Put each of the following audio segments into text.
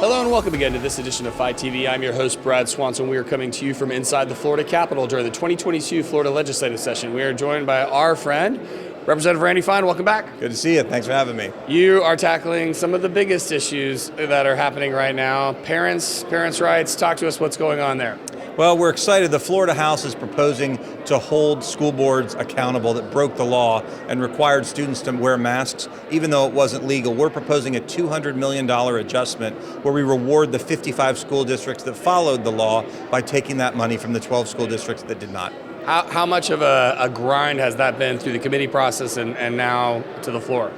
Hello and welcome again to this edition of Fight TV. I'm your host, Brad Swanson. We are coming to you from inside the Florida Capitol during the 2022 Florida legislative session. We are joined by our friend, Representative Randy Fine. Welcome back. Good to see you. Thanks for having me. You are tackling some of the biggest issues that are happening right now. Parents' rights. Talk to us what's going on there. Well, we're excited. The Florida House is proposing to hold school boards accountable that broke the law and required students to wear masks, even though it wasn't legal. We're proposing a $200 million adjustment where we reward the 55 school districts that followed the law by taking that money from the 12 school districts that did not. How much of a grind has that been through the committee process and now to the floor?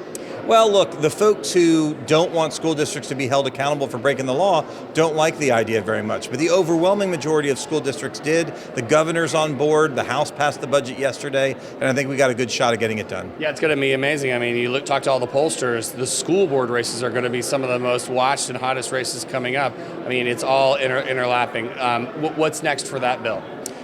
Well, look, the folks who don't want school districts to be held accountable for breaking the law don't like the idea very much. But the overwhelming majority of school districts did. The governor's on board. The House passed the budget yesterday, and I think we got a good shot of getting it done. Yeah, it's going to be amazing. I mean, you talk to all the pollsters, the school board races are going to be some of the most watched and hottest races coming up. I mean, it's all interlapping. What's next for that bill?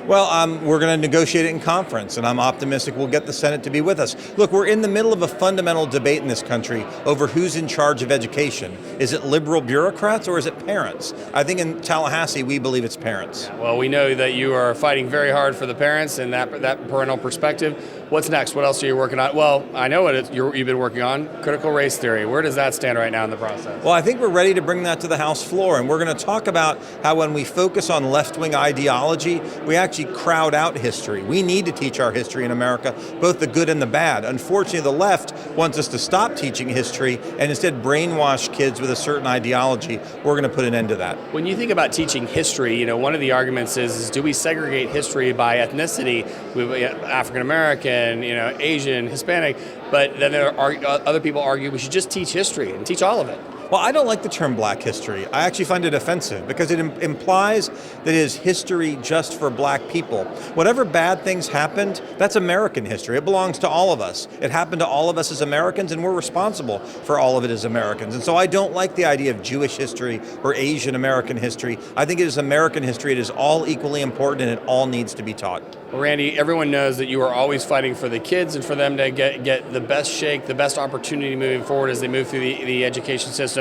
Well, we're going to negotiate it in conference, and I'm optimistic we'll get the Senate to be with us. Look, we're in the middle of a fundamental debate in this country over who's in charge of education. Is it liberal bureaucrats or is it parents? I think in Tallahassee, we believe it's parents. Yeah, well, we know that you are fighting very hard for the parents and that parental perspective. What's next? What else are you working on? Well, I know what you've been working on, critical race theory. Where does that stand right now in the process? Well, I think we're ready to bring that to the House floor, and we're going to talk about how when we focus on left-wing ideology, we actually crowd out history. We need to teach our history in America, both the good and the bad. Unfortunately, the left wants us to stop teaching history and instead brainwash kids with a certain ideology. We're going to put an end to that. When you think about teaching history, one of the arguments is do we segregate history by ethnicity? African American, Asian, Hispanic, but then there are other people argue we should just teach history and teach all of it. Well, I don't like the term black history. I actually find it offensive because it implies that it is history just for black people. Whatever bad things happened, that's American history. It belongs to all of us. It happened to all of us as Americans, and we're responsible for all of it as Americans. And so I don't like the idea of Jewish history or Asian American history. I think it is American history. It is all equally important, and it all needs to be taught. Well, Randy, everyone knows that you are always fighting for the kids and for them to get the best shake, the best opportunity moving forward as they move through the education system.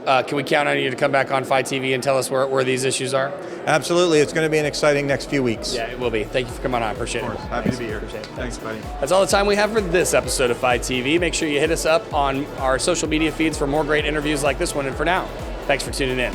Can we count on you to come back on Fight TV and tell us where these issues are? Absolutely. It's going to be an exciting next few weeks. Yeah, it will be. Thank you for coming on. I appreciate it. Happy to be here. Thanks, buddy. That's all the time we have for this episode of Fight TV. Make sure you hit us up on our social media feeds for more great interviews like this one. And for now, thanks for tuning in.